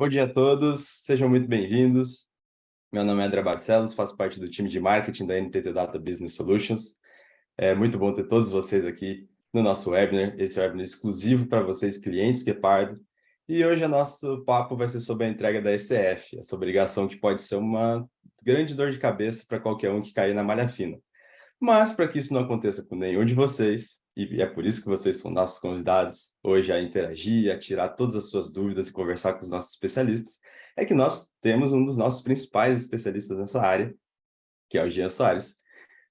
Bom dia a todos, sejam muito bem-vindos. Meu nome é André Barcelos, faço parte do time de marketing da NTT Data Business Solutions. É muito bom ter todos vocês aqui no nosso webinar, esse webinar exclusivo para vocês, clientes Guepardo. E hoje o nosso papo vai ser sobre a entrega da ECF, essa obrigação que pode ser uma grande dor de cabeça para qualquer um que cair na malha fina. Mas, para que isso não aconteça com nenhum de vocês, e é por isso que vocês são nossos convidados hoje a interagir, a tirar todas as suas dúvidas e conversar com os nossos especialistas, é que nós temos um dos nossos principais especialistas nessa área, que é o Jean Soares.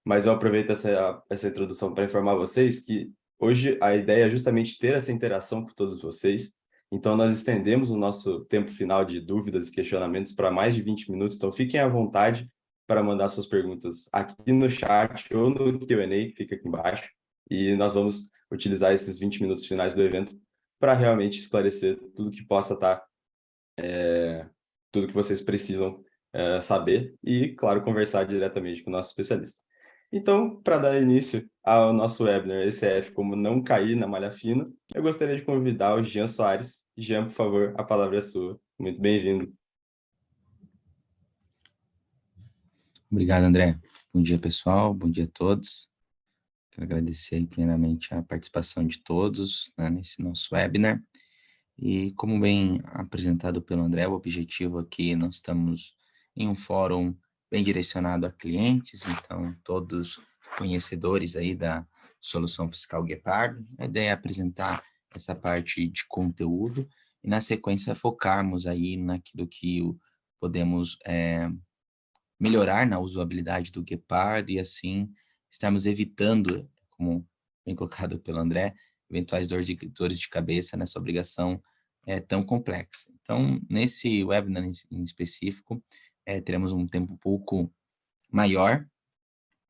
Mas eu aproveito essa introdução para informar vocês que hoje a ideia é justamente ter essa interação com todos vocês. Então, nós estendemos o nosso tempo final de dúvidas e questionamentos para mais de 20 minutos. Então, fiquem à vontade para mandar suas perguntas aqui no chat ou no Q&A, que fica aqui embaixo. E nós vamos utilizar esses 20 minutos finais do evento para realmente esclarecer tudo que possa estar, tudo que vocês precisam saber e, claro, conversar diretamente com o nosso especialista. Então, para dar início ao nosso webinar ECF, como não cair na malha fina, eu gostaria de convidar o Jean Soares. Jean, por favor, a palavra é sua. Muito bem-vindo. Obrigado, André. Bom dia, pessoal. Bom dia a todos. Quero agradecer aí primeiramente a participação de todos, né, nesse nosso webinar. E como bem apresentado pelo André, o objetivo aqui, nós estamos em um fórum bem direcionado a clientes, então todos conhecedores aí da solução fiscal Guepardo. A ideia é apresentar essa parte de conteúdo e, na sequência, focarmos aí naquilo que podemos melhorar na usabilidade do Guepardo e, assim, estarmos evitando, como bem colocado pelo André, eventuais dores de cabeça nessa obrigação tão complexa. Então, nesse webinar em específico, teremos um tempo um pouco maior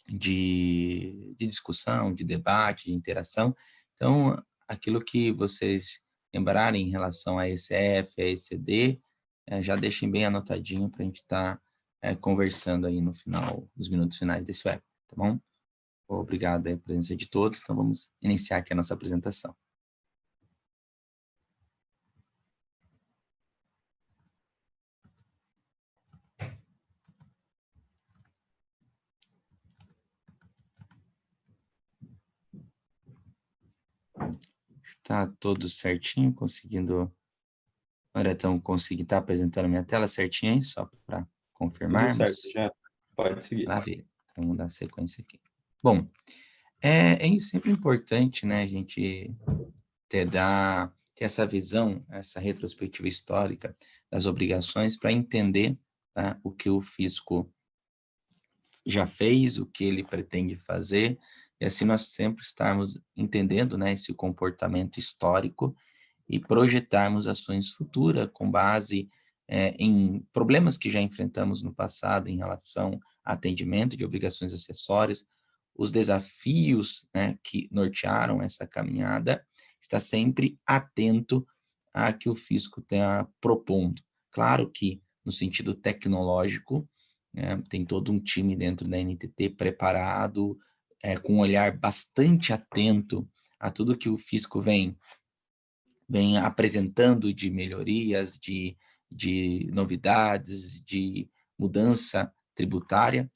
de discussão, de debate, de interação. Então, aquilo que vocês lembrarem em relação a ECF, a ECD, já deixem bem anotadinho para a gente estar conversando aí no final, nos minutos finais desse web, tá bom? Obrigado aí a presença de todos, então vamos iniciar aqui a nossa apresentação. Tá tudo certinho, conseguindo... Olha, então consegui estar apresentando a minha tela certinho aí, só para Tudo certo, confirmarmos. Jean. Pode seguir. Maravilha. Então, vamos dar sequência aqui. Bom, é sempre importante, né, a gente ter essa visão, essa retrospectiva histórica das obrigações para entender, tá, o que o fisco já fez, o que ele pretende fazer, e assim nós sempre estarmos entendendo, né, esse comportamento histórico e projetarmos ações futuras com base em problemas que já enfrentamos no passado em relação a atendimento de obrigações acessórias, os desafios, né, que nortearam essa caminhada, está sempre atento a que o fisco está propondo. Claro que, no sentido tecnológico, tem todo um time dentro da NTT preparado, com um olhar bastante atento a tudo que o fisco vem apresentando de melhorias, de novidades, de mudança tributária,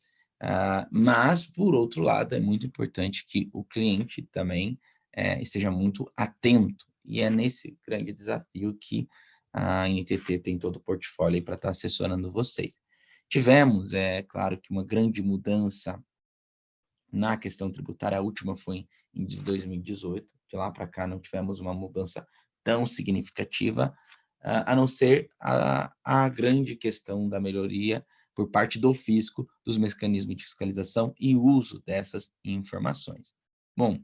mas, por outro lado, é muito importante que o cliente também esteja muito atento, e é nesse grande desafio que a NTT tem todo o portfólio para estar assessorando vocês. Tivemos, claro, que uma grande mudança na questão tributária, a última foi em 2018, de lá para cá não tivemos uma mudança tão significativa, a não ser a grande questão da melhoria por parte do fisco, dos mecanismos de fiscalização e uso dessas informações. Bom,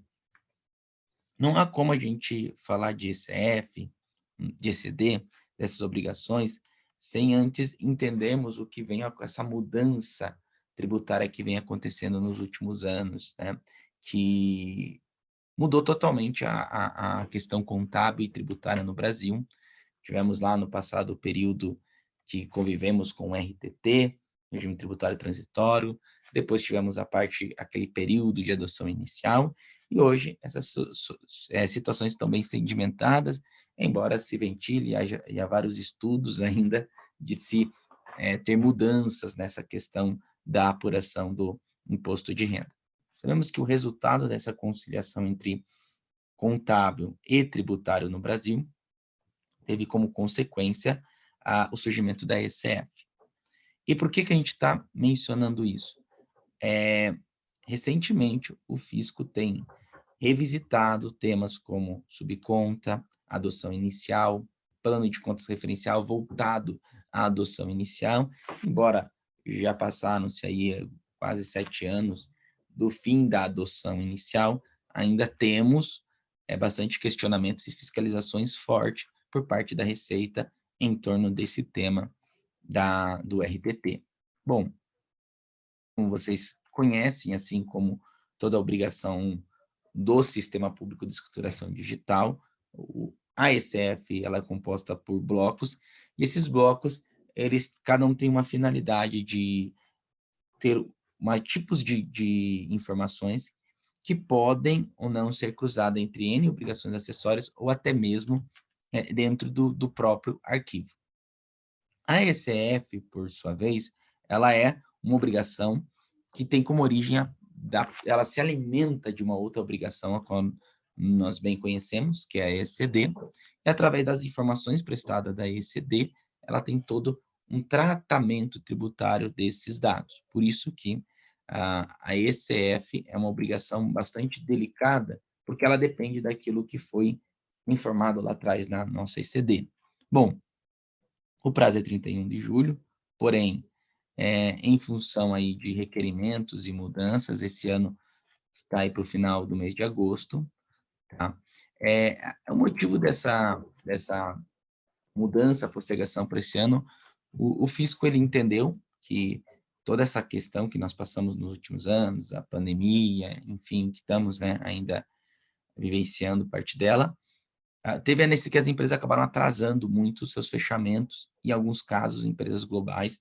não há como a gente falar de ECF, de ECD, dessas obrigações, sem antes entendermos o que vem com essa mudança tributária que vem acontecendo nos últimos anos, né? Que mudou totalmente a questão contábil e tributária no Brasil. Tivemos lá no passado o período que convivemos com o RTT, regime tributário transitório, depois tivemos aquele período de adoção inicial, E hoje essas situações estão bem sedimentadas, embora se ventile e há vários estudos ainda de se ter mudanças nessa questão da apuração do imposto de renda. Sabemos que o resultado dessa conciliação entre contábil e tributário no Brasil teve como consequência o surgimento da ECF. E por que a gente está mencionando isso? Recentemente, o fisco tem revisitado temas como subconta, adoção inicial, plano de contas referencial voltado à adoção inicial, embora já passaram-se aí quase 7 anos do fim da adoção inicial, ainda temos bastante questionamentos e fiscalizações fortes por parte da Receita em torno desse tema do RTT. Bom, como vocês conhecem, assim como toda a obrigação do Sistema Público de Escrituração Digital, a ECF ela é composta por blocos, e esses blocos, cada um tem uma finalidade de ter tipos de informações que podem ou não ser cruzadas entre N obrigações acessórias ou até mesmo dentro do próprio arquivo. A ECF, por sua vez, ela é uma obrigação que tem como origem, ela se alimenta de uma outra obrigação, a qual nós bem conhecemos, que é a ECD, e através das informações prestadas da ECD, ela tem todo um tratamento tributário desses dados. Por isso que a ECF é uma obrigação bastante delicada, porque ela depende daquilo que foi informado lá atrás na nossa ECD. Bom, o prazo é 31 de julho, porém, em função aí de requerimentos e mudanças, esse ano está aí para o final do mês de agosto, tá? O motivo dessa mudança, postergação para esse ano, o fisco ele entendeu que toda essa questão que nós passamos nos últimos anos, a pandemia, enfim, que estamos, né, ainda vivenciando parte dela, teve a necessidade que as empresas acabaram atrasando muito os seus fechamentos, e em alguns casos, empresas globais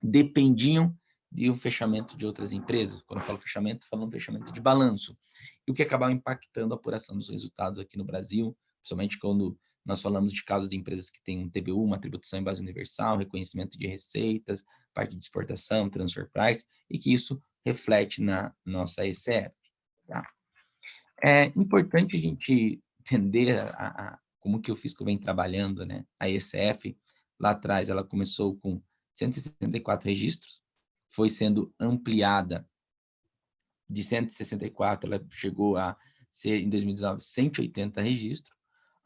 dependiam de um fechamento de outras empresas. Quando eu falo fechamento, falando fechamento de balanço. E o que acabava impactando a apuração dos resultados aqui no Brasil, principalmente quando nós falamos de casos de empresas que têm um TBU, uma tributação em base universal, reconhecimento de receitas, parte de exportação, transfer price, e que isso reflete na nossa ECF. Tá? É importante a gente entender como que o fisco vem trabalhando, né? A ECF, lá atrás, ela começou com 164 registros, foi sendo ampliada de 164, ela chegou a ser, em 2019, 180 registros,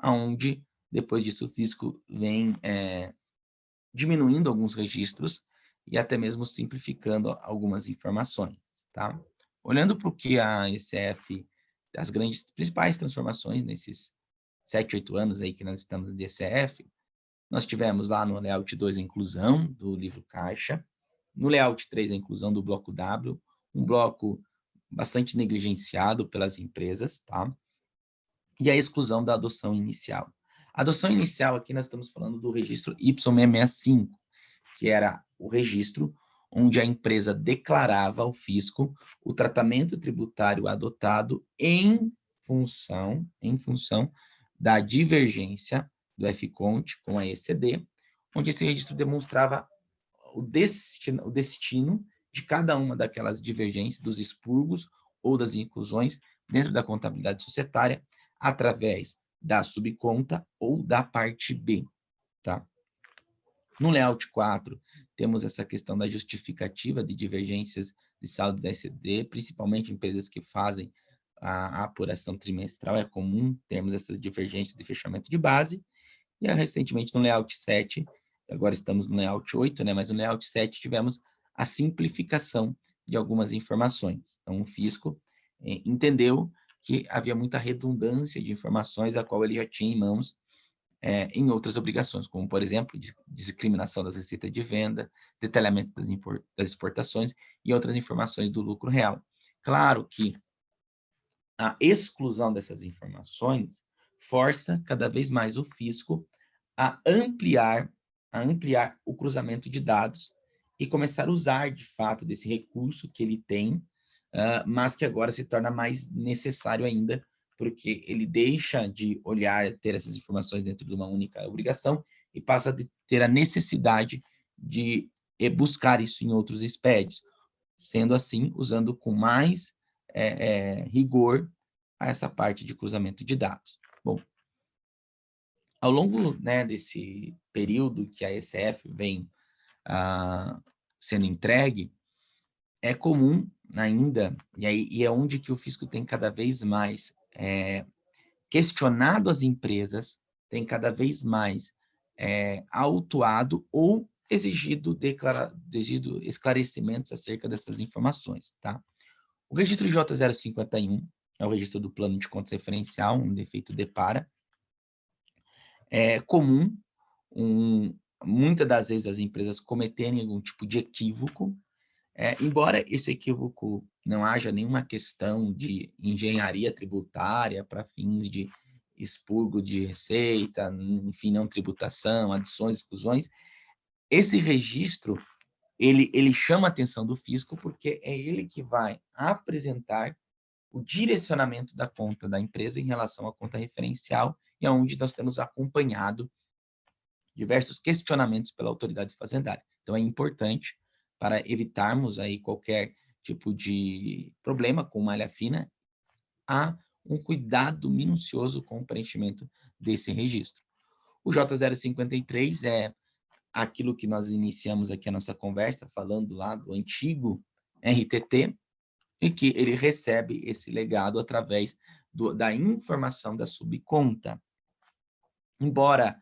onde, depois disso, o fisco vem diminuindo alguns registros e até mesmo simplificando algumas informações, tá? Olhando para o que a ECF, as principais transformações nesses 7, 8 anos aí que nós estamos de ECF, nós tivemos lá no Layout 2 a inclusão do livro caixa, no Layout 3 a inclusão do bloco W, um bloco bastante negligenciado pelas empresas, tá? E a exclusão da adoção inicial. A adoção inicial aqui nós estamos falando do registro Y665, que era o registro onde a empresa declarava ao fisco o tratamento tributário adotado em função da divergência do FCONT com a ECD, onde esse registro demonstrava o destino de cada uma daquelas divergências, dos expurgos ou das inclusões dentro da contabilidade societária, através da subconta ou da parte B, tá? No Layout 4, temos essa questão da justificativa de divergências de saldo da ECD, principalmente empresas que fazem a apuração trimestral, é comum termos essas divergências de fechamento de base. E recentemente no Layout 7, agora estamos no Layout 8, né, mas no Layout 7 tivemos a simplificação de algumas informações. Então, o fisco entendeu que havia muita redundância de informações, a qual ele já tinha em mãos em outras obrigações, como, por exemplo, discriminação das receitas de venda, detalhamento das exportações e outras informações do lucro real. Claro que a exclusão dessas informações força cada vez mais o fisco a ampliar o cruzamento de dados e começar a usar, de fato, desse recurso que ele tem mas que agora se torna mais necessário ainda, porque ele deixa de olhar, ter essas informações dentro de uma única obrigação e passa a ter a necessidade de buscar isso em outros SPEDs, sendo assim, usando com mais rigor essa parte de cruzamento de dados. Bom, ao longo, né, desse período que a ECF vem sendo entregue, é comum ainda, e é onde que o fisco tem cada vez mais questionado as empresas, tem cada vez mais autuado ou exigido esclarecimentos acerca dessas informações, tá? O registro J051 é o registro do plano de contas referencial, um defeito depara. É comum, muitas das vezes, as empresas cometerem algum tipo de equívoco, embora esse equívoco não haja nenhuma questão de engenharia tributária para fins de expurgo de receita, enfim, não tributação, adições, exclusões, esse registro, ele chama a atenção do fisco porque é ele que vai apresentar o direcionamento da conta da empresa em relação à conta referencial, e é onde nós temos acompanhado diversos questionamentos pela autoridade fazendária. Então, é importante para evitarmos aí qualquer tipo de problema com malha fina, há um cuidado minucioso com o preenchimento desse registro. O J053 é aquilo que nós iniciamos aqui a nossa conversa, falando lá do antigo RTT, e que ele recebe esse legado através da informação da subconta. Embora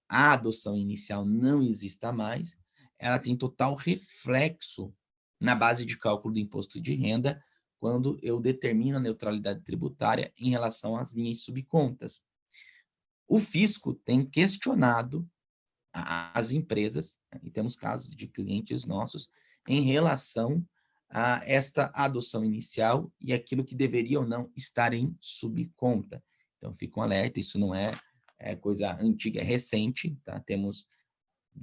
a adoção inicial não exista mais, ela tem total reflexo na base de cálculo do imposto de renda, quando eu determino a neutralidade tributária em relação às minhas subcontas. O fisco tem questionado as empresas, e temos casos de clientes nossos, em relação a esta adoção inicial e aquilo que deveria ou não estar em subconta. Então, fica um alerta, isso não é coisa antiga, é recente, tá? Temos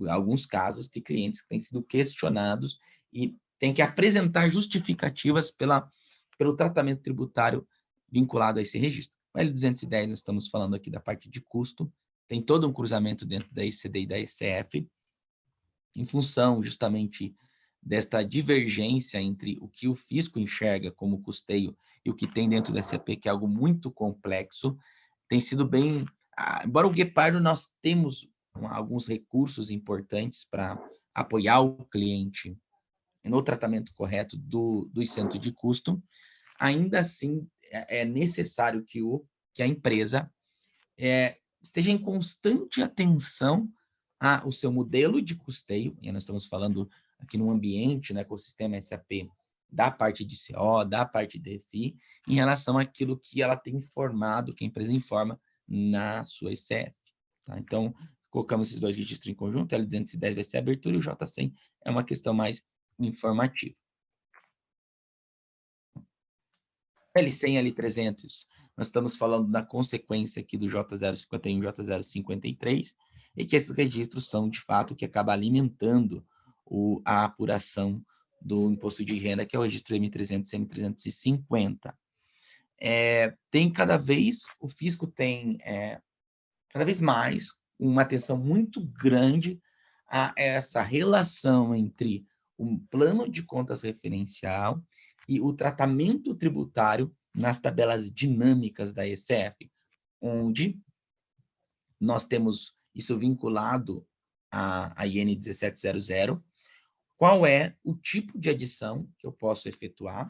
alguns casos de clientes que têm sido questionados e têm que apresentar justificativas pelo tratamento tributário vinculado a esse registro. O L210, nós estamos falando aqui da parte de custo, tem todo um cruzamento dentro da ECD e da ECF, em função justamente desta divergência entre o que o fisco enxerga como custeio e o que tem dentro da ECP, que é algo muito complexo, tem sido bem... Embora o Guepardo, nós temos alguns recursos importantes para apoiar o cliente no tratamento correto do centro de custo, ainda assim é necessário que a empresa esteja em constante atenção ao seu modelo de custeio, e nós estamos falando aqui no ambiente, no ecossistema SAP, da parte de CO, da parte de DFI, em relação àquilo que ela tem informado, que a empresa informa na sua ECF. Tá? Então, colocamos esses dois registros em conjunto, L210 vai ser a abertura e o J100 é uma questão mais informativa. L100 e L300, nós estamos falando da consequência aqui do J051 e J053, e que esses registros são, de fato, que acaba alimentando a apuração do imposto de renda, que é o registro M300 e M350. O fisco tem cada vez mais uma atenção muito grande a essa relação entre um plano de contas referencial e o tratamento tributário nas tabelas dinâmicas da ECF, onde nós temos isso vinculado à IN 1700, qual é o tipo de adição que eu posso efetuar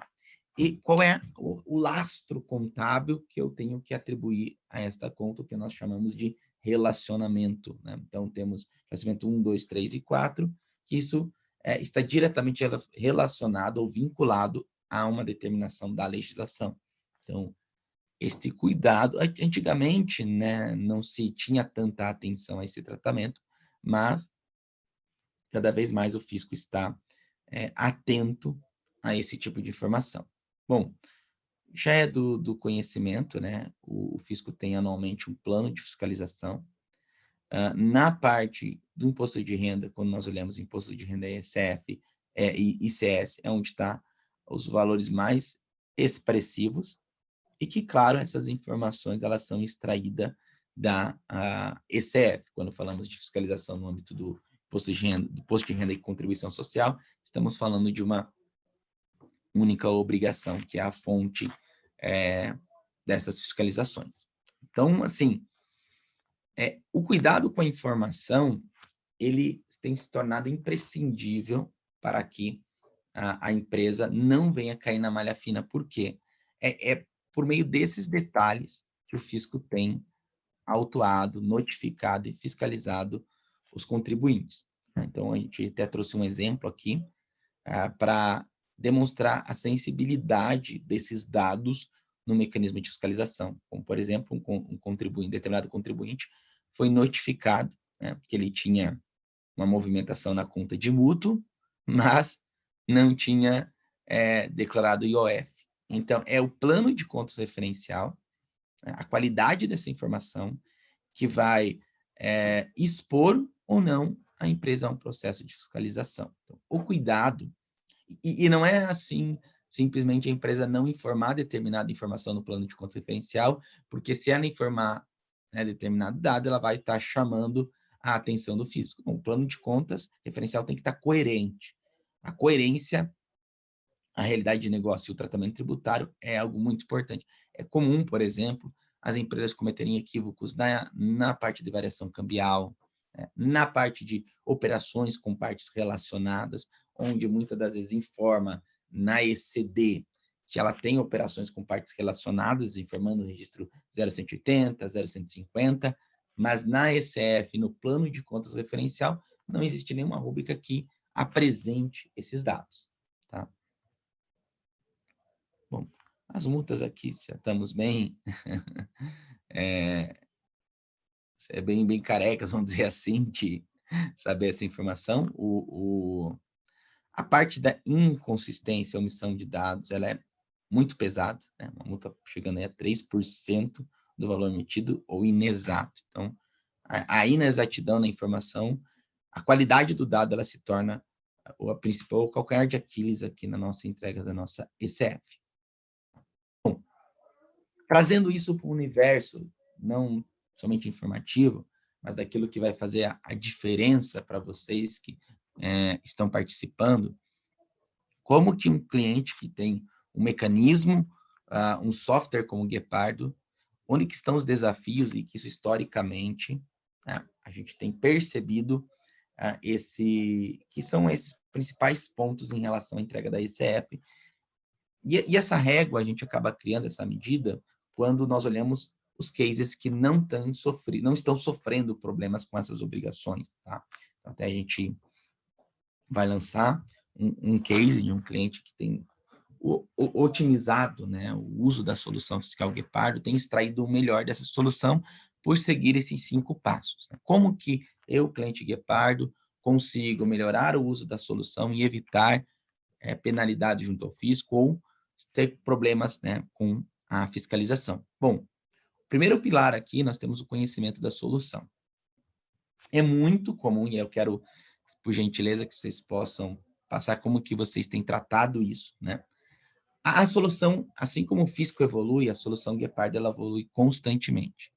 e qual é o lastro contábil que eu tenho que atribuir a esta conta, que nós chamamos de relacionamento. Né? Então, temos relacionamento 1, 2, 3 e 4, que isso está diretamente relacionado ou vinculado a uma determinação da legislação. Então, este cuidado, antigamente, né, não se tinha tanta atenção a esse tratamento, mas cada vez mais o fisco está atento a esse tipo de informação. Bom, já é do conhecimento, né? O fisco tem anualmente um plano de fiscalização. Na parte do imposto de renda, quando nós olhamos imposto de renda ECF e ICS, é onde está os valores mais expressivos, e que, claro, essas informações elas são extraídas da ECF. Quando falamos de fiscalização no âmbito do imposto de renda e contribuição social, estamos falando de uma única obrigação, que é a fonte dessas fiscalizações. Então, assim, o cuidado com a informação, ele tem se tornado imprescindível para que a empresa não venha cair na malha fina. Por quê? É por meio desses detalhes que o fisco tem autuado, notificado e fiscalizado os contribuintes. Então, a gente até trouxe um exemplo aqui para demonstrar a sensibilidade desses dados no mecanismo de fiscalização. Como, por exemplo, um determinado contribuinte foi notificado, porque ele tinha uma movimentação na conta de mútuo, mas não tinha declarado IOF. Então, é o plano de contas referencial, a qualidade dessa informação, que vai expor ou não a empresa a um processo de fiscalização. Então, o cuidado, e não é assim, simplesmente a empresa não informar determinada informação no plano de contas referencial, porque se ela informar determinado dado, ela vai estar chamando a atenção do fisco. Bom, o plano de contas referencial tem que estar coerente. A coerência, a realidade de negócio e o tratamento tributário é algo muito importante. É comum, por exemplo, as empresas cometerem equívocos na parte de variação cambial, na parte de operações com partes relacionadas, onde muitas das vezes informa na ECD que ela tem operações com partes relacionadas, informando o registro 0180, 0150, mas na ECF, no plano de contas referencial, não existe nenhuma rúbrica que apresente esses dados. Tá? Bom, as multas aqui, já estamos bem... bem carecas, vamos dizer assim, de saber essa informação. A parte da inconsistência, omissão de dados, ela é muito pesada, uma multa chegando aí a 3% do valor emitido ou inexato. Então, a inexatidão na informação, a qualidade do dado, ela se torna a principal calcanhar de Aquiles aqui na nossa entrega da nossa ECF. Bom, trazendo isso para o universo, não somente informativo, mas daquilo que vai fazer a diferença para vocês que estão participando, como que um cliente que tem um mecanismo, um software como o Guepardo, onde que estão os desafios e que isso historicamente a gente tem percebido que são esses principais pontos em relação à entrega da ECF. E essa régua, a gente acaba criando essa medida quando nós olhamos os cases que não estão sofrendo problemas com essas obrigações. Tá? Então, até a gente vai lançar um case de um cliente que tem otimizado o uso da solução fiscal Guepardo, tem extraído o melhor dessa solução por seguir esses 5 passos. Como que eu, cliente Guepardo, consigo melhorar o uso da solução e evitar penalidade junto ao fisco ou ter problemas com a fiscalização? Bom, o primeiro pilar aqui, nós temos o conhecimento da solução. É muito comum, e eu quero, por gentileza, que vocês possam passar como que vocês têm tratado isso, A solução, assim como o fisco evolui, a solução Guepardo, ela evolui constantemente.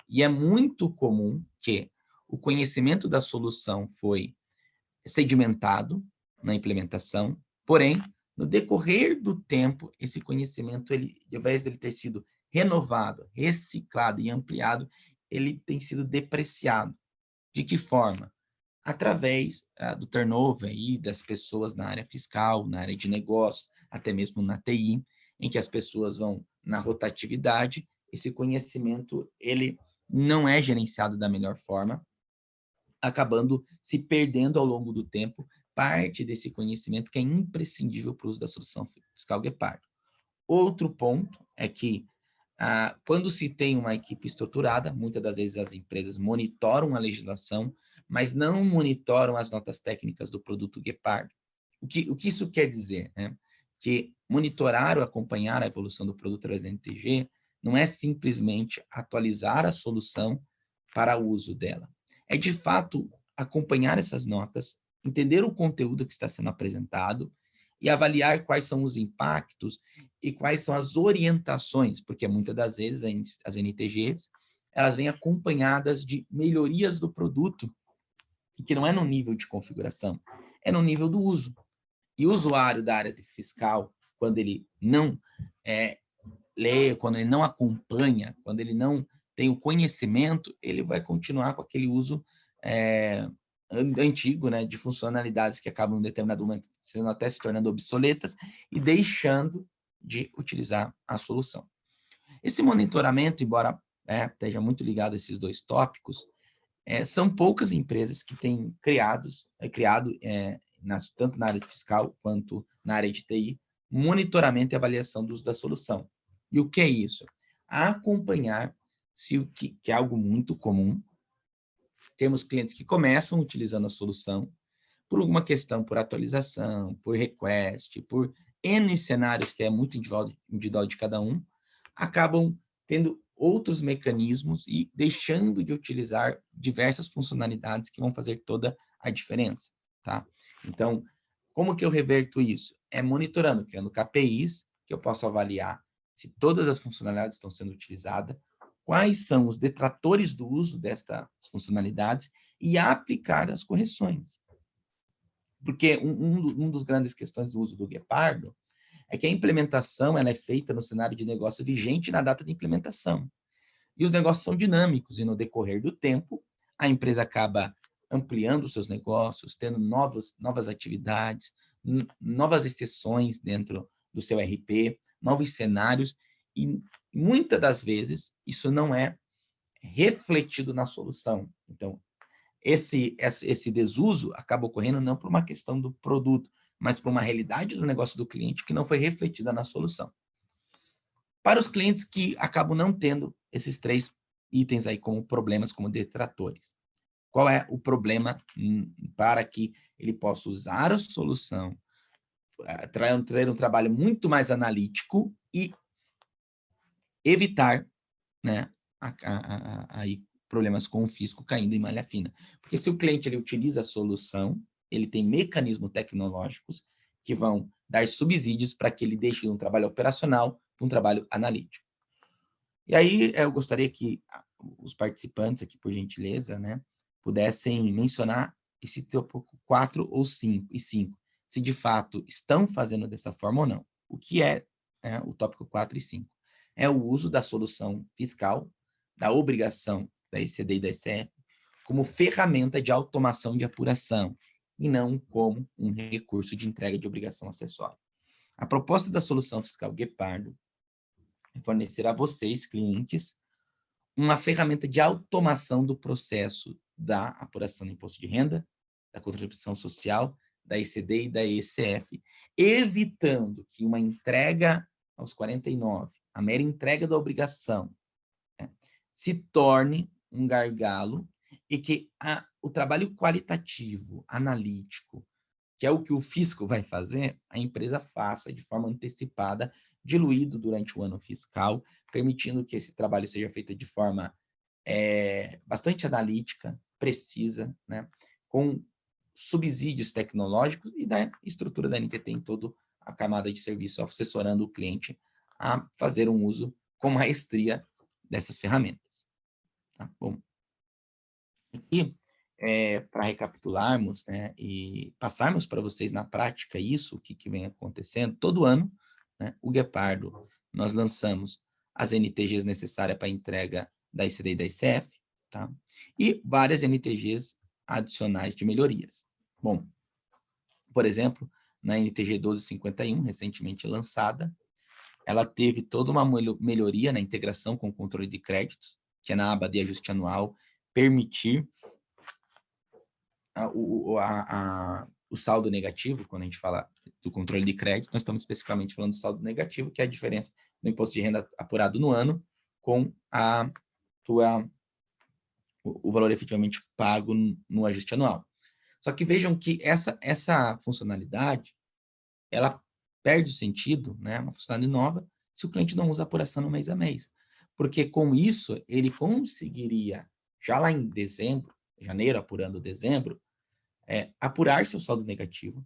E é muito comum que o conhecimento da solução foi sedimentado na implementação, porém, no decorrer do tempo, esse conhecimento, ao invés de ele ter sido renovado, reciclado e ampliado, ele tem sido depreciado. De que forma? Através do turnover aí das pessoas na área fiscal, na área de negócios, até mesmo na TI, em que as pessoas vão na rotatividade, esse conhecimento ele não é gerenciado da melhor forma, acabando se perdendo ao longo do tempo parte desse conhecimento que é imprescindível para o uso da solução fiscal Guepardo. Outro ponto é que, quando se tem uma equipe estruturada, muitas das vezes as empresas monitoram a legislação, mas não monitoram as notas técnicas do produto Guepardo. O que isso quer dizer? Que monitorar ou acompanhar a evolução do produto através da NTG não é simplesmente atualizar a solução para o uso dela. É, de fato, acompanhar essas notas, entender o conteúdo que está sendo apresentado e avaliar quais são os impactos e quais são as orientações, porque muitas das vezes as NTGs, elas vêm acompanhadas de melhorias do produto, que não é no nível de configuração, é no nível do uso. E o usuário da área fiscal, quando ele não lê, quando ele não acompanha, quando ele não tem o conhecimento, ele vai continuar com aquele uso antigo, né, de funcionalidades que acabam em determinado momento sendo até se tornando obsoletas e deixando de utilizar a solução. Esse monitoramento, embora esteja muito ligado a esses dois tópicos, são poucas empresas que têm criado tanto na área de fiscal quanto na área de TI, monitoramento e avaliação do uso da solução. E o que é isso? Acompanhar se o que é algo muito comum. Temos clientes que começam utilizando a solução por alguma questão, por atualização, por request, por N cenários, que é muito individual de cada um, acabam tendo outros mecanismos e deixando de utilizar diversas funcionalidades que vão fazer toda a diferença, tá? Então, como que eu reverto isso? É monitorando, criando KPIs, que eu posso avaliar se todas as funcionalidades estão sendo utilizadas, quais são os detratores do uso destas funcionalidades e aplicar as correções. Porque um dos grandes questões do uso do Guepardo é que a implementação ela é feita no cenário de negócio vigente na data de implementação. E os negócios são dinâmicos, e no decorrer do tempo, a empresa acaba ampliando os seus negócios, tendo novas atividades, novas exceções dentro do seu RP, novos cenários, e muitas das vezes isso não é refletido na solução. Então, esse desuso acaba ocorrendo não por uma questão do produto, mas por uma realidade do negócio do cliente que não foi refletida na solução. Para os clientes que acabam não tendo esses 3 itens aí como problemas, como detratores. Qual é o problema para que ele possa usar a solução, ter um trabalho muito mais analítico e evitar, né, aí problemas com o fisco caindo em malha fina. Porque se o cliente ele utiliza a solução, ele tem mecanismos tecnológicos que vão dar subsídios para que ele deixe um trabalho operacional para um trabalho analítico. E aí eu gostaria que os participantes aqui, por gentileza, né, pudessem mencionar esse tópico 4 ou 5, se de fato estão fazendo dessa forma ou não. O que é o tópico 4 e 5? É o uso da solução fiscal, da obrigação da ECD e da ECF, como ferramenta de automação de apuração, e não como um recurso de entrega de obrigação acessória. A proposta da solução fiscal Guepardo é fornecer a vocês, clientes, uma ferramenta de automação do processo da apuração do imposto de renda, da contribuição social, da ECD e da ECF, evitando que uma entrega aos 49, a mera entrega da obrigação, né, se torne um gargalo e que o trabalho qualitativo, analítico, que é o que o fisco vai fazer, a empresa faça de forma antecipada, diluído durante o ano fiscal, permitindo que esse trabalho seja feito de forma bastante analítica, precisa, né, com subsídios tecnológicos e da estrutura da NTT em toda a camada de serviço, assessorando o cliente a fazer um uso com maestria dessas ferramentas. Tá bom? E, para recapitularmos, né, e passarmos para vocês na prática isso, o que vem acontecendo, todo ano, né, o Guepardo, nós lançamos as NTGs necessárias para a entrega da ICD e da ICF, tá? E várias NTGs adicionais de melhorias. Bom, por exemplo, na NTG 1251, recentemente lançada, ela teve toda uma melhoria na integração com o controle de créditos, que é na aba de ajuste anual, permitir o saldo negativo. Quando a gente fala do controle de crédito, nós estamos especificamente falando do saldo negativo, que é a diferença do imposto de renda apurado no ano com o valor efetivamente pago no ajuste anual. Só que vejam que essa funcionalidade, ela perde o sentido, né, uma funcionalidade nova, se o cliente não usa a apuração no mês a mês. Porque com isso, ele conseguiria, já lá em dezembro, janeiro apurando dezembro, apurar seu saldo negativo,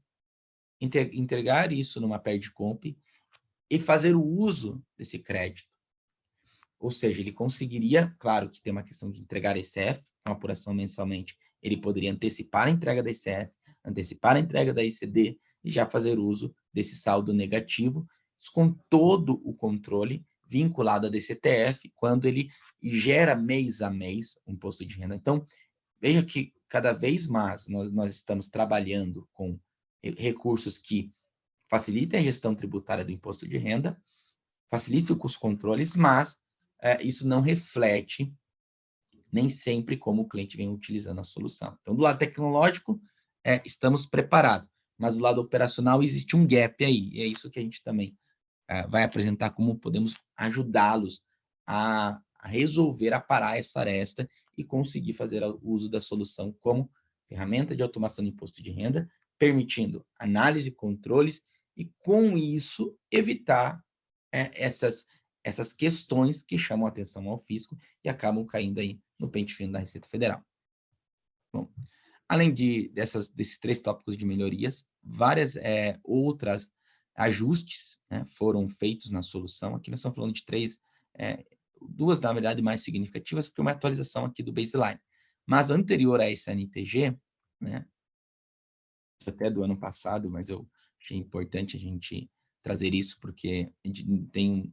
entregar isso numa PERDComp e fazer o uso desse crédito. Ou seja, ele conseguiria, claro que tem uma questão de entregar ECF, uma apuração mensalmente, ele poderia antecipar a entrega da ECF, antecipar a entrega da ICD e já fazer uso desse saldo negativo, com todo o controle vinculado à DCTF, quando ele gera mês a mês um imposto de renda. Então, veja que cada vez mais nós estamos trabalhando com recursos que facilitem a gestão tributária do imposto de renda, facilitem os controles, mas isso não reflete nem sempre como o cliente vem utilizando a solução. Então, do lado tecnológico, estamos preparados, mas do lado operacional existe um gap aí, e é isso que a gente também vai apresentar como podemos ajudá-los a resolver, a parar essa aresta e conseguir fazer o uso da solução como ferramenta de automação do imposto de renda, permitindo análise e controles e, com isso, evitar essas questões que chamam a atenção ao fisco e acabam caindo aí no pente fino da Receita Federal. Bom, além desses 3 tópicos de melhorias, várias outras ajustes, né, foram feitos na solução. Aqui nós estamos falando de 3, 2, na verdade, mais significativas, porque uma atualização aqui do baseline. Mas anterior a esse NTG, né, isso até do ano passado, mas eu achei importante a gente trazer isso, porque a gente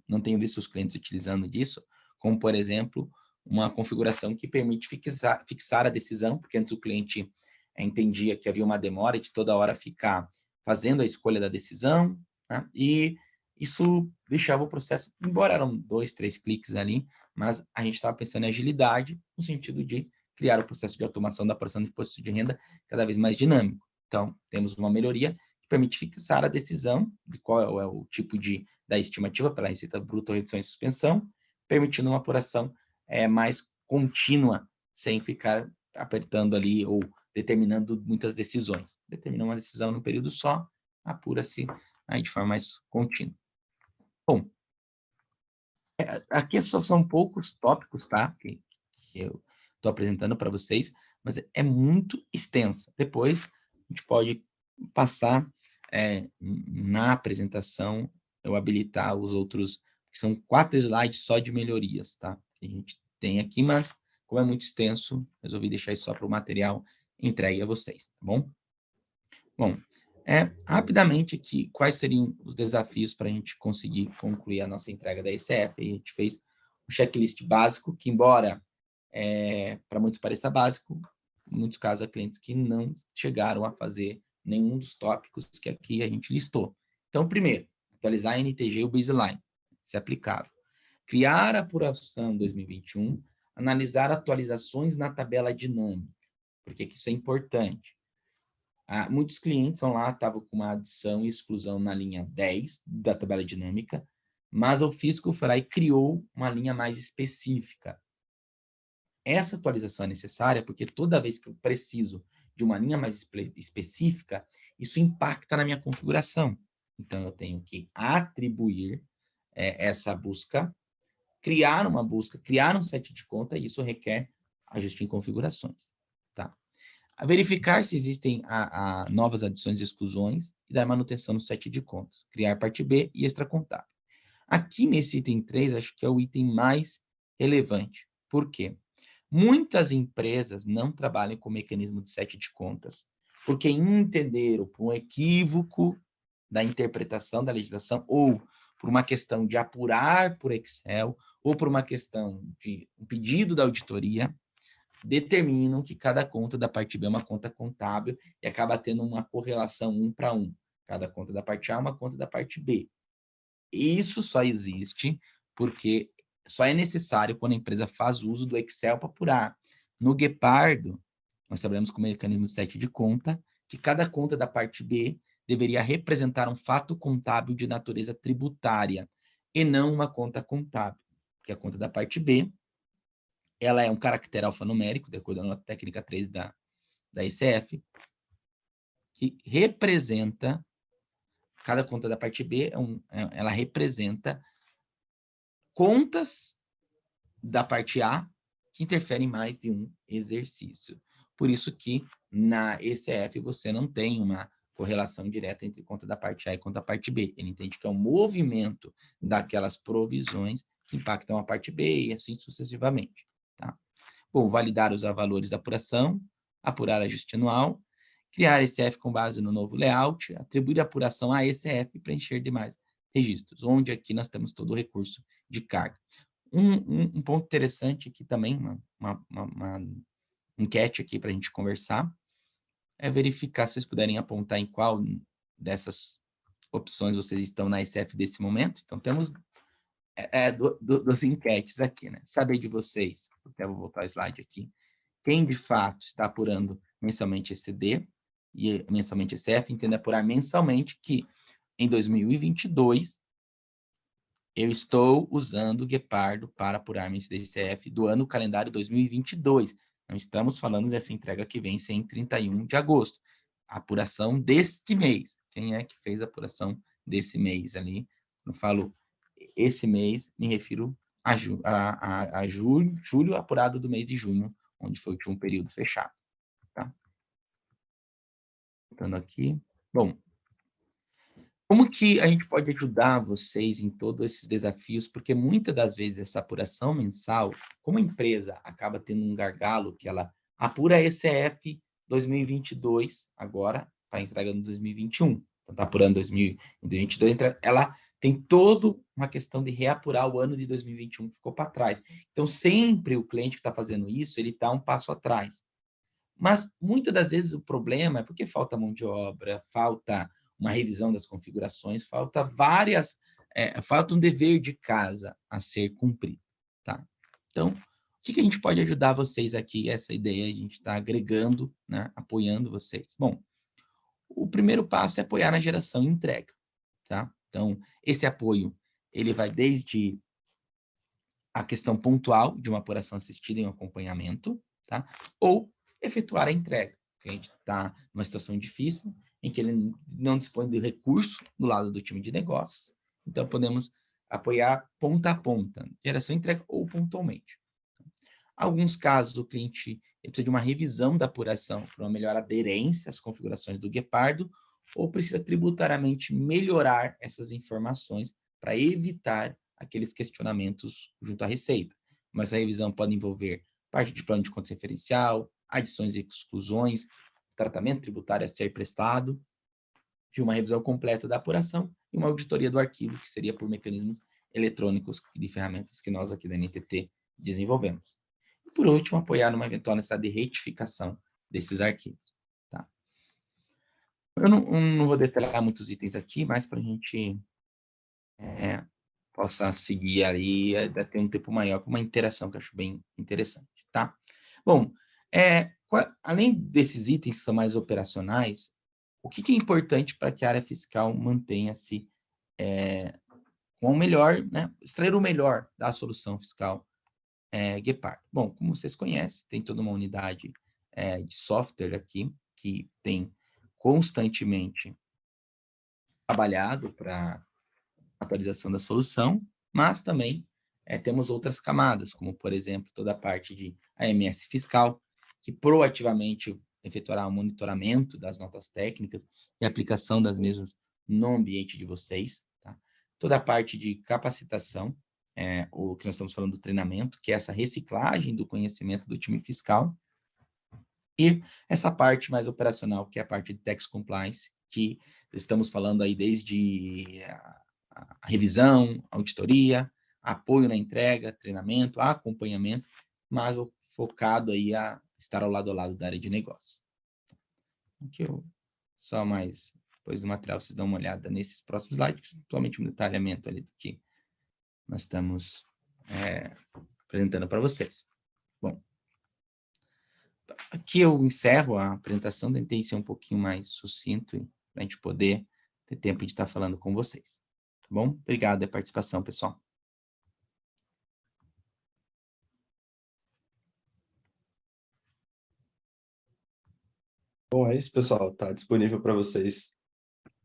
não tem visto os clientes utilizando disso, como, por exemplo, uma configuração que permite fixar a decisão, porque antes o cliente entendia que havia uma demora de toda hora ficar fazendo a escolha da decisão, né? E isso deixava o processo, embora eram 2, 3 cliques ali, mas a gente estava pensando em agilidade, no sentido de criar o processo de automação da apuração do imposto de renda cada vez mais dinâmico. Então, temos uma melhoria que permite fixar a decisão de qual é o tipo da estimativa pela receita bruta ou redução e suspensão, permitindo uma apuração mais contínua, sem ficar apertando ali ou determinando muitas decisões. Determina uma decisão num período só, apura-se de forma mais contínua. Bom, aqui só são poucos tópicos, tá? Que eu estou apresentando para vocês, mas é muito extensa. Depois, a gente pode passar na apresentação, eu habilitar os outros, que são 4 slides só de melhorias, tá? Que a gente tem aqui, mas como é muito extenso, resolvi deixar isso só para o material entregue a vocês, tá bom? Bom, rapidamente aqui, quais seriam os desafios para a gente conseguir concluir a nossa entrega da ECF? A gente fez um checklist básico, que embora para muitos pareça básico, em muitos casos há clientes que não chegaram a fazer nenhum dos tópicos que aqui a gente listou. Então, primeiro, atualizar a NTG e o baseline, se aplicável. Criar a apuração 2021, analisar atualizações na tabela dinâmica, porque isso é importante. Muitos clientes lá estavam com uma adição e exclusão na linha 10 da tabela dinâmica, mas o fisco foi lá e criou uma linha mais específica. Essa atualização é necessária porque toda vez que eu preciso de uma linha mais específica, isso impacta na minha configuração. Então, eu tenho que atribuir essa busca, criar uma busca, criar um set de conta, e isso requer ajuste em configurações. Tá? Verificar se existem novas adições e exclusões e dar manutenção no set de contas. Criar parte B e extracontábil. Aqui nesse item 3, acho que é o item mais relevante. Por quê? Muitas empresas não trabalham com o mecanismo de set de contas, porque entenderam por um equívoco da interpretação da legislação, ou por uma questão de apurar por Excel, ou por uma questão de um pedido da auditoria, determinam que cada conta da parte B é uma conta contábil e acaba tendo uma correlação 1 para 1. Cada conta da parte A é uma conta da parte B. Isso só existe porque só é necessário quando a empresa faz uso do Excel para apurar. No Guepardo, nós trabalhamos com o mecanismo de set de conta, que cada conta da parte B deveria representar um fato contábil de natureza tributária e não uma conta contábil. Porque a conta da parte B, ela é um caractere alfanumérico, de acordo com a nota técnica 3 da ECF, que representa, cada conta da parte B, ela representa contas da parte A que interferem em mais de um exercício. Por isso que na ECF você não tem uma correlação direta entre conta da parte A e conta da parte B. Ele entende que é o movimento daquelas provisões que impactam a parte B e assim sucessivamente. Tá? Bom, validar os valores da apuração, apurar ajuste anual, criar ECF com base no novo layout, atribuir a apuração a ECF e preencher demais registros, onde aqui nós temos todo o recurso de carga. Um ponto interessante aqui também, uma enquete aqui para a gente conversar, é verificar se vocês puderem apontar em qual dessas opções vocês estão na ECF desse momento. Então, temos duas enquetes aqui, né? Saber de vocês, até vou voltar o slide aqui, quem de fato está apurando mensalmente ECD e mensalmente ECF, entenda apurar mensalmente que em 2022 eu estou usando o Guepardo para apurar minha ECF do ano calendário 2022. Não estamos falando dessa entrega que vence em 31 de agosto. A apuração deste mês. Quem é que fez a apuração desse mês ali? Eu falo esse mês, me refiro a julho, apurado do mês de junho, onde foi o último período fechado. Tá? Voltando aqui. Bom, como que a gente pode ajudar vocês em todos esses desafios? Porque muitas das vezes essa apuração mensal, como a empresa acaba tendo um gargalo que ela apura ECF 2022, agora está entregando 2021, então está apurando 2022, ela tem toda uma questão de reapurar o ano de 2021 que ficou para trás. Então, sempre o cliente que está fazendo isso, ele está um passo atrás. Mas, muitas das vezes, o problema é porque falta mão de obra, falta uma revisão das configurações, falta um dever de casa a ser cumprido, tá? Então, o que a gente pode ajudar vocês aqui? Essa ideia a gente está agregando, né, apoiando vocês. Bom, o primeiro passo é apoiar na geração e entrega, tá? Então, esse apoio, ele vai desde a questão pontual de uma apuração assistida em um acompanhamento, tá? Ou efetuar a entrega. O cliente está numa situação difícil, em que ele não dispõe de recurso do lado do time de negócios, então podemos apoiar ponta a ponta, geração e entrega ou pontualmente. Alguns casos, o cliente precisa de uma revisão da apuração para uma melhor aderência às configurações do Guepardo, ou precisa tributariamente melhorar essas informações para evitar aqueles questionamentos junto à Receita. Mas a revisão pode envolver parte de plano de contas referencial, adições e exclusões, tratamento tributário a ser prestado, de uma revisão completa da apuração e uma auditoria do arquivo, que seria por mecanismos eletrônicos e de ferramentas que nós aqui da NTT desenvolvemos. E, por último, apoiar uma eventual necessidade de retificação desses arquivos. Tá? Eu não vou detalhar muitos itens aqui, mas para a gente possa seguir ali, ter um tempo maior para uma interação que eu acho bem interessante. Tá? Bom, além desses itens que são mais operacionais, o que é importante para que a área fiscal mantenha-se com o melhor, né, extrair o melhor da solução fiscal Guepardo? Bom, como vocês conhecem, tem toda uma unidade de software aqui que tem constantemente trabalhado para atualização da solução, mas também temos outras camadas, como, por exemplo, toda a parte de AMS fiscal, que proativamente efetuará o monitoramento das notas técnicas e aplicação das mesmas no ambiente de vocês. Tá? Toda a parte de capacitação, o que nós estamos falando do treinamento, que é essa reciclagem do conhecimento do time fiscal, e essa parte mais operacional, que é a parte de Tax Compliance, que estamos falando aí desde a revisão, auditoria, apoio na entrega, treinamento, acompanhamento, mas focado aí a estar ao lado da área de negócio. Aqui eu só mais, depois do material, vocês dão uma olhada nesses próximos slides, principalmente um detalhamento ali do que nós estamos apresentando para vocês. Bom, aqui eu encerro a apresentação, tentei ser um pouquinho mais sucinto para a gente poder ter tempo de estar falando com vocês. Tá bom? Obrigado pela participação, pessoal. Bom, é isso, pessoal. Está disponível para vocês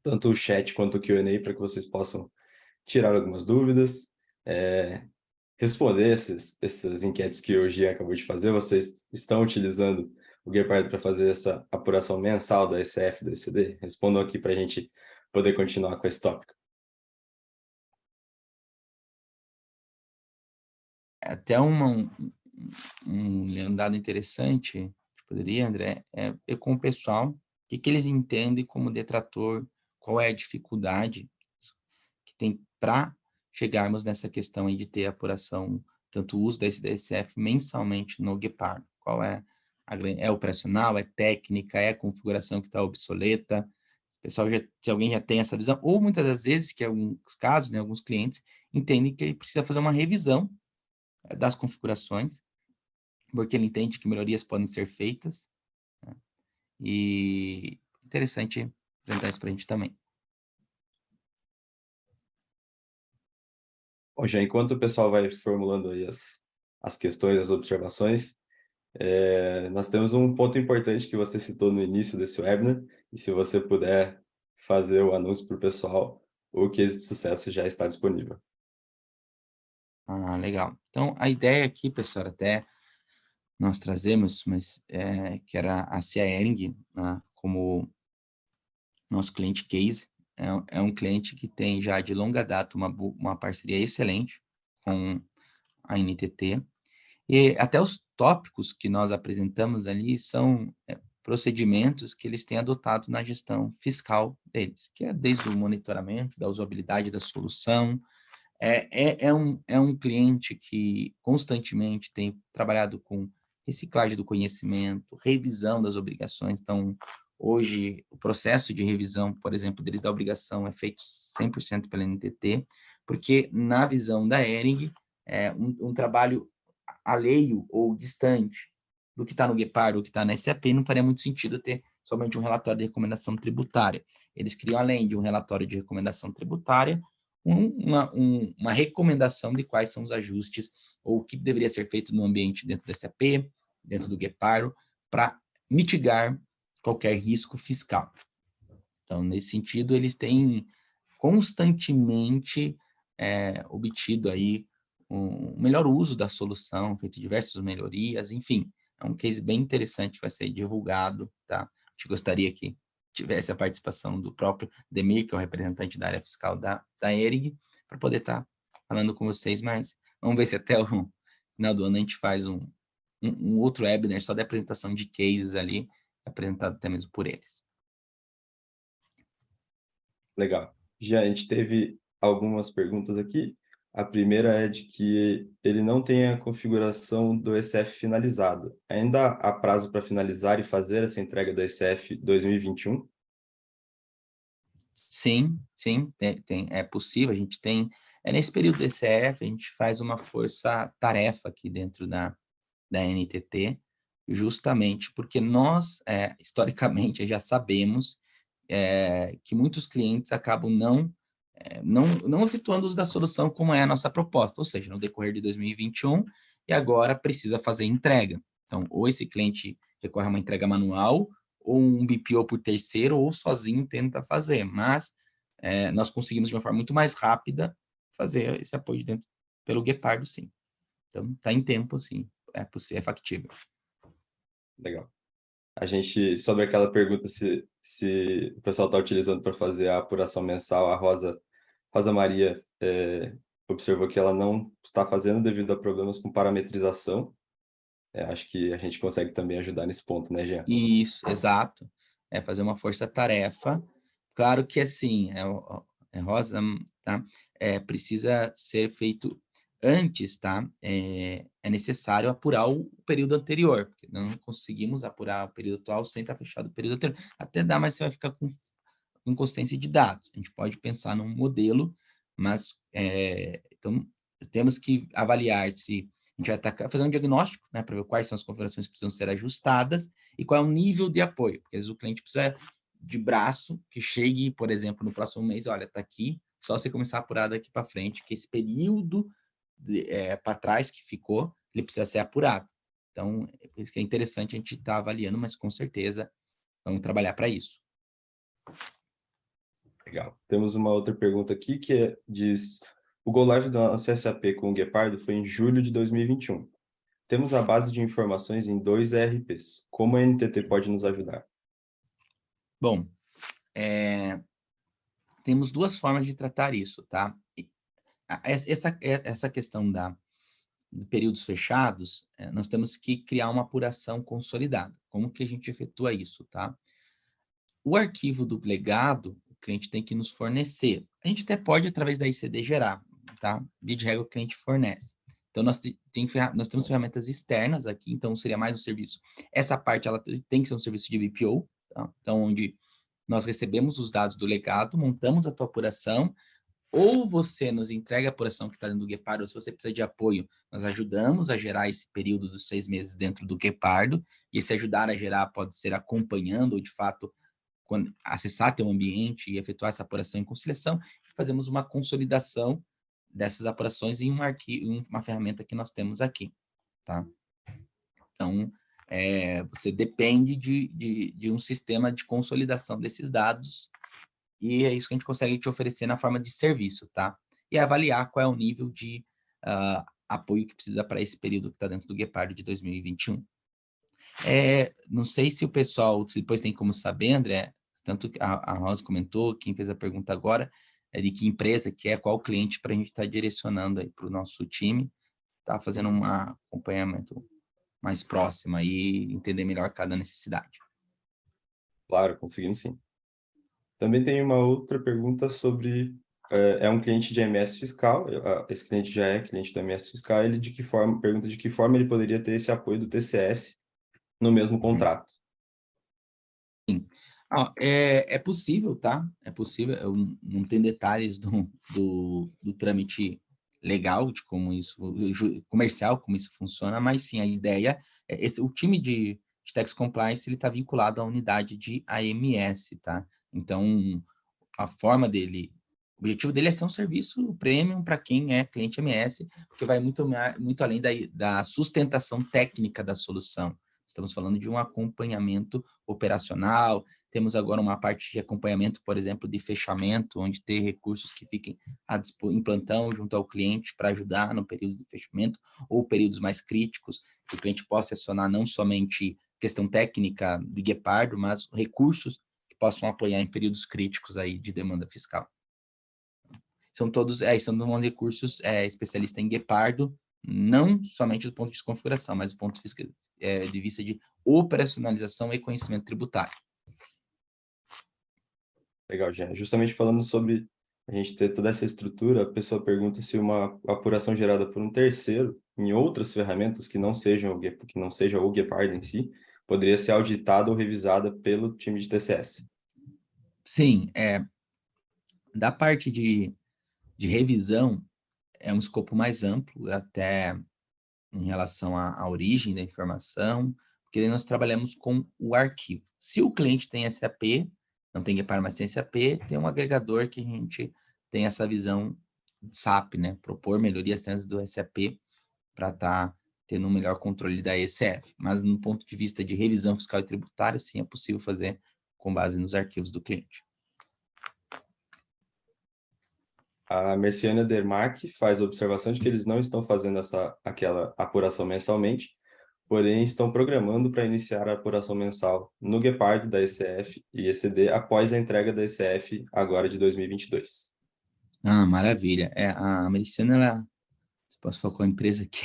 tanto o chat quanto o Q&A para que vocês possam tirar algumas dúvidas, responder essas enquetes que o Gian acabou de fazer. Vocês estão utilizando o Guepardo para fazer essa apuração mensal da ECF e da ECD? Respondam aqui para a gente poder continuar com esse tópico. Até um dado interessante, que poderia, André, é com o pessoal, o que eles entendem como detrator, qual é a dificuldade que tem para chegarmos nessa questão aí de ter apuração, tanto o uso da SDSF mensalmente no Guepardo. Qual é operacional, é técnica, é configuração que está obsoleta? O pessoal se alguém já tem essa visão, ou muitas das vezes, que em alguns casos, né, alguns clientes entendem que ele precisa fazer uma revisão das configurações, porque ele entende que melhorias podem ser feitas, né? E interessante apresentar isso para a gente também. Bom, já enquanto o pessoal vai formulando aí as questões, as observações, nós temos um ponto importante que você citou no início desse webinar, e se você puder fazer o anúncio para o pessoal, o Case de Sucesso já está disponível. Ah, legal. Então, a ideia aqui, pessoal, até nós trazemos, mas que era a Cia Hering, né, como nosso cliente case. É um cliente que tem já de longa data uma parceria excelente com a NTT. E até os tópicos que nós apresentamos ali são procedimentos que eles têm adotado na gestão fiscal deles, que é desde o monitoramento da usabilidade da solução. É um cliente que constantemente tem trabalhado com reciclagem do conhecimento, revisão das obrigações. Então, hoje, o processo de revisão, por exemplo, deles da obrigação é feito 100% pela NTT, porque, na visão da Hering, é um trabalho alheio ou distante do que está no Guepardo ou que está na SAP, não faria muito sentido ter somente um relatório de recomendação tributária. Eles criam, além de um relatório de recomendação tributária, uma recomendação de quais são os ajustes ou o que deveria ser feito no ambiente dentro da SAP, dentro do Guepardo, para mitigar qualquer risco fiscal. Então, nesse sentido, eles têm constantemente obtido aí um melhor uso da solução, feito diversas melhorias, enfim, é um case bem interessante que vai ser divulgado, tá? A gente gostaria que tivesse a participação do próprio Demir, que é o representante da área fiscal da ERIG, para poder estar falando com vocês, mas vamos ver se até o final do ano a gente faz um outro webinar só de apresentação de cases ali, apresentado até mesmo por eles. Legal. Já a gente teve algumas perguntas aqui. A primeira é de que ele não tem a configuração do ECF finalizado. Ainda há prazo para finalizar e fazer essa entrega do ECF 2021? Sim, é possível. A gente tem, nesse período do ECF, a gente faz uma força-tarefa aqui dentro da NTT, justamente porque nós, historicamente, já sabemos que muitos clientes acabam não efetuando uso da solução como é a nossa proposta, ou seja, no decorrer de 2021, e agora precisa fazer entrega. Então, ou esse cliente recorre a uma entrega manual, ou um BPO por terceiro, ou sozinho tenta fazer, mas nós conseguimos de uma forma muito mais rápida fazer esse apoio dentro pelo Guepardo, sim. Então, está em tempo, sim, é factível. Legal. A gente, sobre aquela pergunta se o pessoal está utilizando para fazer a apuração mensal, a Rosa Maria observou que ela não está fazendo devido a problemas com parametrização. Acho que a gente consegue também ajudar nesse ponto, né, Jean? Isso, exato. É fazer uma força-tarefa. Claro que, assim, Rosa, tá? Precisa ser feito antes, tá? É necessário apurar o período anterior, porque não conseguimos apurar o período atual sem estar fechado o período anterior. Até dá, mas você vai ficar com inconsistência de dados. A gente pode pensar num modelo, mas então temos que avaliar se a gente vai estar fazendo um diagnóstico, né, para ver quais são as configurações que precisam ser ajustadas e qual é o nível de apoio, porque às vezes o cliente precisa de braço que chegue, por exemplo, no próximo mês, olha, está aqui, só você começar a apurar daqui para frente, que esse período para trás que ficou, ele precisa ser apurado. Então, por isso que é interessante a gente estar avaliando, mas com certeza vamos trabalhar para isso. Legal. Temos uma outra pergunta aqui diz: o Go Live da nossa SAP com o Guepardo foi em julho de 2021. temos a base de informações em 2 ERPs. Como a NTT pode nos ajudar? Bom, temos duas formas de tratar isso, tá? Essa questão de períodos fechados, nós temos que criar uma apuração consolidada. Como que a gente efetua isso, tá? O arquivo do legado, o cliente tem que nos fornecer. A gente até pode, através da ICD, gerar, tá? Via de regra, o cliente fornece. Então, nós temos ferramentas externas aqui, então seria mais um serviço. Essa parte, ela tem que ser um serviço de BPO, tá? Então, onde nós recebemos os dados do legado, montamos a tua apuração, ou você nos entrega a apuração que está dentro do Guepardo, ou se você precisa de apoio, nós ajudamos a gerar esse período dos 6 meses dentro do Guepardo, e esse ajudar a gerar pode ser acompanhando, ou de fato, quando acessar teu ambiente e efetuar essa apuração em conciliação, fazemos uma consolidação dessas apurações em um arquivo, em uma ferramenta que nós temos aqui, tá? Então, você depende de um sistema de consolidação desses dados, e é isso que a gente consegue te oferecer na forma de serviço, tá? E avaliar qual é o nível de apoio que precisa para esse período que está dentro do Guepardo de 2021. Não sei se o pessoal, se depois tem como saber, André, tanto a Rosa comentou, quem fez a pergunta agora, de que empresa que é, qual cliente, para a gente estar direcionando aí para o nosso time, tá fazendo um acompanhamento mais próximo e entender melhor cada necessidade. Claro, conseguimos sim. Também tem uma outra pergunta sobre... É um cliente de MS fiscal, esse cliente já é cliente do MS fiscal, ele pergunta de que forma ele poderia ter esse apoio do TCS no mesmo contrato. Sim. É possível, tá? É possível, eu não tenho detalhes do trâmite legal, de como isso, comercial, como isso funciona, mas sim, a ideia é o time de Tax Compliance, ele está vinculado à unidade de AMS, tá? Então, a forma dele, o objetivo dele é ser um serviço premium para quem é cliente MS, porque vai muito além da sustentação técnica da solução. Estamos falando de um acompanhamento operacional, temos agora uma parte de acompanhamento, por exemplo, de fechamento, onde ter recursos que fiquem em plantão junto ao cliente para ajudar no período de fechamento, ou períodos mais críticos, que o cliente possa acionar não somente questão técnica de Guepardo, mas recursos que possam apoiar em períodos críticos aí de demanda fiscal. São todos recursos especialistas em Guepardo, não somente do ponto de vista de configuração, mas do ponto de vista de operacionalização e conhecimento tributário. Legal, Jean. Justamente falando sobre a gente ter toda essa estrutura, a pessoa pergunta se uma apuração gerada por um terceiro em outras ferramentas que não seja o Guepardo em si, poderia ser auditada ou revisada pelo time de TCS. Sim, da parte de revisão, é um escopo mais amplo, até em relação à origem da informação, porque nós trabalhamos com o arquivo. Se o cliente tem SAP, não tem Guepardo, mas tem SAP, tem um agregador que a gente tem essa visão SAP, né? Propor melhorias dentro do SAP para estar tendo um melhor controle da ECF. Mas no ponto de vista de revisão fiscal e tributária, sim, é possível fazer com base nos arquivos do cliente. A Merciana Dermac faz a observação de que eles não estão fazendo aquela apuração mensalmente, porém estão programando para iniciar a apuração mensal no Guepardo da ECF e ECD após a entrega da ECF agora de 2022. Maravilha. A Medicina, ela, se posso falar com a empresa que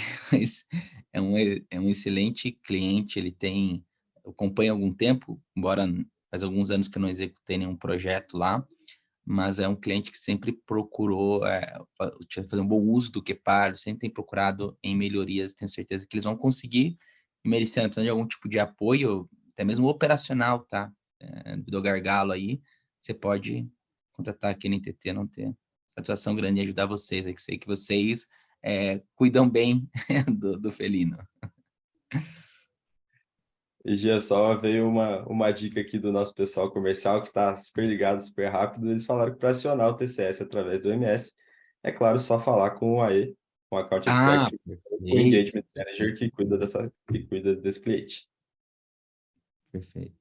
é um excelente cliente, eu acompanho há algum tempo, embora faz alguns anos que eu não executei nenhum projeto lá, mas é um cliente que sempre procurou fazer um bom uso do Guepardo, sempre tem procurado em melhorias, tenho certeza que eles vão conseguir, e merecendo, precisando de algum tipo de apoio, até mesmo operacional, tá? Do gargalo aí, você pode contatar aqui na NTT, não ter satisfação grande em ajudar vocês, que sei que vocês cuidam bem do felino. E já só veio uma dica aqui do nosso pessoal comercial, que está super ligado, super rápido. Eles falaram que para acionar o TCS através do MS, é claro, só falar com o AE, com o Account Executive, com o Perfeito, Engagement Manager que cuida desse cliente. perfeito.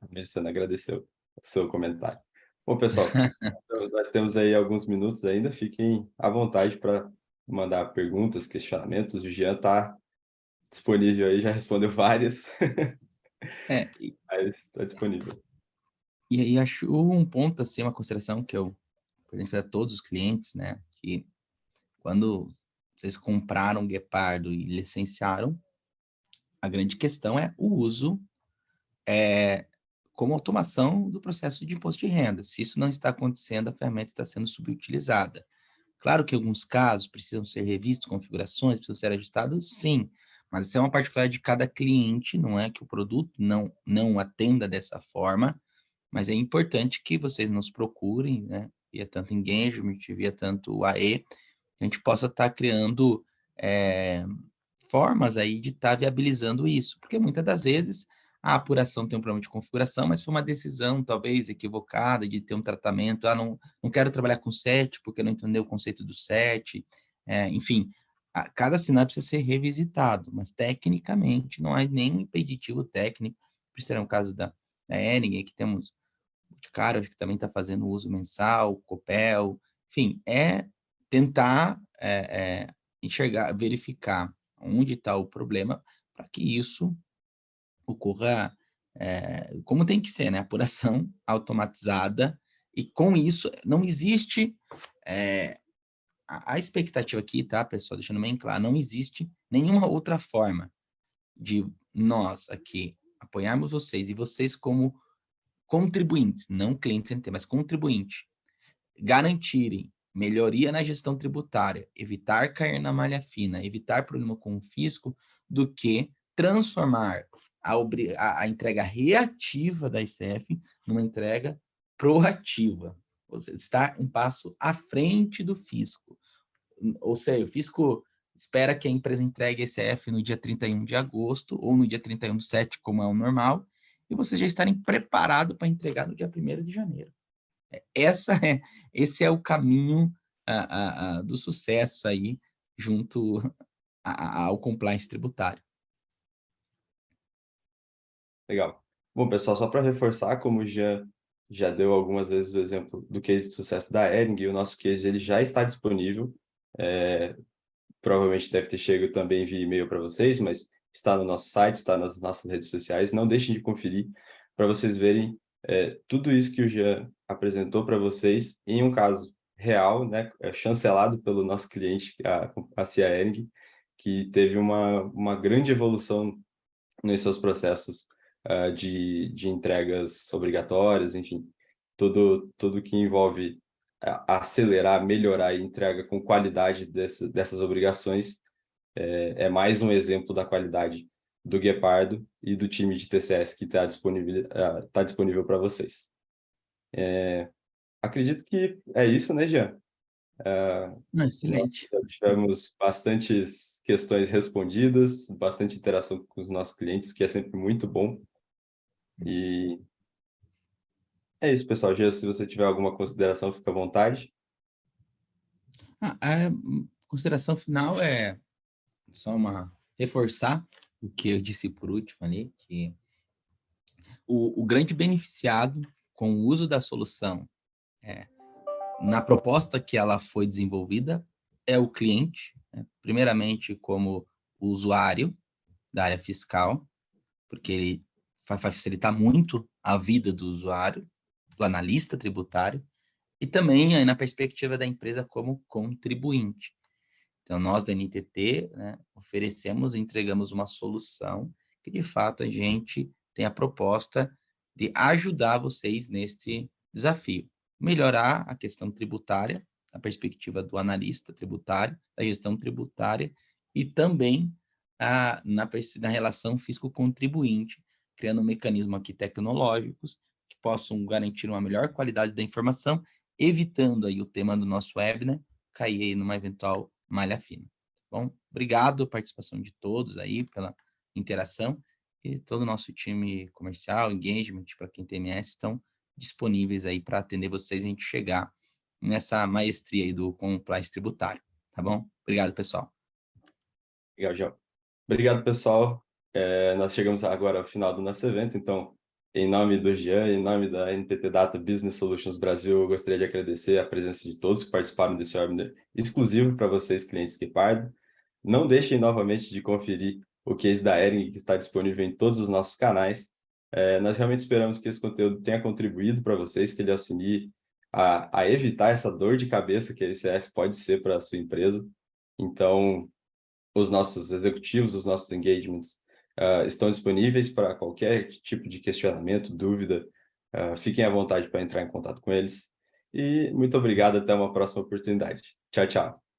A Melissona agradeceu o seu comentário. Bom, pessoal, nós temos aí alguns minutos ainda, fiquem à vontade para mandar perguntas, questionamentos, o Jean está disponível aí, já respondeu várias, É, mas está disponível. e aí acho um ponto, assim, uma consideração que eu apresento a todos os clientes, né, que quando vocês compraram o Guepardo e licenciaram, a grande questão é o uso como automação do processo de imposto de renda. Se isso não está acontecendo, a ferramenta está sendo subutilizada. Claro que em alguns casos precisam ser revistos, configurações, precisam ser ajustados, sim, mas isso é uma particularidade de cada cliente, não é que o produto não atenda dessa forma, mas é importante que vocês nos procurem, né, via tanto engagement, via tanto AE, a gente possa estar criando formas aí de estar viabilizando isso, porque muitas das vezes a apuração tem um problema de configuração, mas foi uma decisão talvez equivocada de ter um tratamento, não quero trabalhar com set porque não entendeu o conceito do set, enfim, cada sinal precisa ser revisitado, mas tecnicamente não há nenhum impeditivo técnico, por ser um caso da Ering, que temos o Boticário, que também está fazendo uso mensal, Copel, enfim, tentar enxergar, verificar onde está o problema, para que isso ocorra como tem que ser, né? Apuração automatizada, e com isso não existe a expectativa aqui, tá, pessoal? Deixando bem claro, não existe nenhuma outra forma de nós aqui apoiarmos vocês e vocês como contribuintes, não clientes NT, mas contribuinte, garantirem melhoria na gestão tributária, evitar cair na malha fina, evitar problema com o fisco, do que transformar a entrega reativa da ICF numa entrega proativa. Você está um passo à frente do fisco. Ou seja, o fisco espera que a empresa entregue a ICF no dia 31 de agosto ou no dia 31/7, como é o normal, e vocês já estarem preparados para entregar no dia 1º de janeiro. Esse é o caminho do sucesso aí, junto ao compliance tributário. Legal. Bom, pessoal, só para reforçar, como o Jean já deu algumas vezes o exemplo do case de sucesso da Ering, o nosso case ele já está disponível. Provavelmente deve ter chegado também via e-mail para vocês, mas está no nosso site, está nas nossas redes sociais. Não deixem de conferir para vocês verem tudo isso que o Jean apresentou para vocês em um caso real, né, chancelado pelo nosso cliente, a CIA Ering, que teve uma grande evolução nos seus processos de entregas obrigatórias, enfim, tudo que envolve acelerar, melhorar a entrega com qualidade dessas obrigações é mais um exemplo da qualidade do Guepardo e do time de TCS que está disponível para vocês. Acredito que é isso, né, Jean? Nós Excelente. já tivemos bastantes questões respondidas, bastante interação com os nossos clientes, o que é sempre muito bom. E é isso, pessoal. Jean, se você tiver alguma consideração, fica à vontade. A consideração final é só reforçar o que eu disse por último ali, que o grande beneficiado com o uso da solução na proposta que ela foi desenvolvida é o cliente, né? Primeiramente como usuário da área fiscal, porque ele vai facilitar muito a vida do usuário, do analista tributário, e também aí, na perspectiva da empresa como contribuinte. Então, nós da NTT, né, oferecemos e entregamos uma solução que, de fato, a gente tem a proposta de ajudar vocês neste desafio. Melhorar a questão tributária, a perspectiva do analista tributário, da gestão tributária, e também na relação fisco-contribuinte, criando um mecanismo aqui tecnológicos que possam garantir uma melhor qualidade da informação, evitando aí o tema do nosso webinar cair aí numa eventual malha fina. Bom, obrigado a participação de todos aí pela interação, e todo o nosso time comercial, engagement, para quem tem MS, estão disponíveis aí para atender vocês e a gente chegar nessa maestria aí do compliance tributário, tá bom? Obrigado, pessoal. Legal, João. Obrigado, pessoal. Nós chegamos agora ao final do nosso evento, então Em nome do Jean, em nome da NTT Data Business Solutions Brasil, eu gostaria de agradecer a presença de todos que participaram desse webinar exclusivo para vocês, clientes Kepardo. Não deixem novamente de conferir o case da Hering, que está disponível em todos os nossos canais. Nós realmente esperamos que esse conteúdo tenha contribuído para vocês, que ele auxilie a evitar essa dor de cabeça que a ECF pode ser para a sua empresa. Então, os nossos executivos, os nossos engagements estão disponíveis para qualquer tipo de questionamento, dúvida. Fiquem à vontade para entrar em contato com eles. E muito obrigado, até uma próxima oportunidade. Tchau, tchau.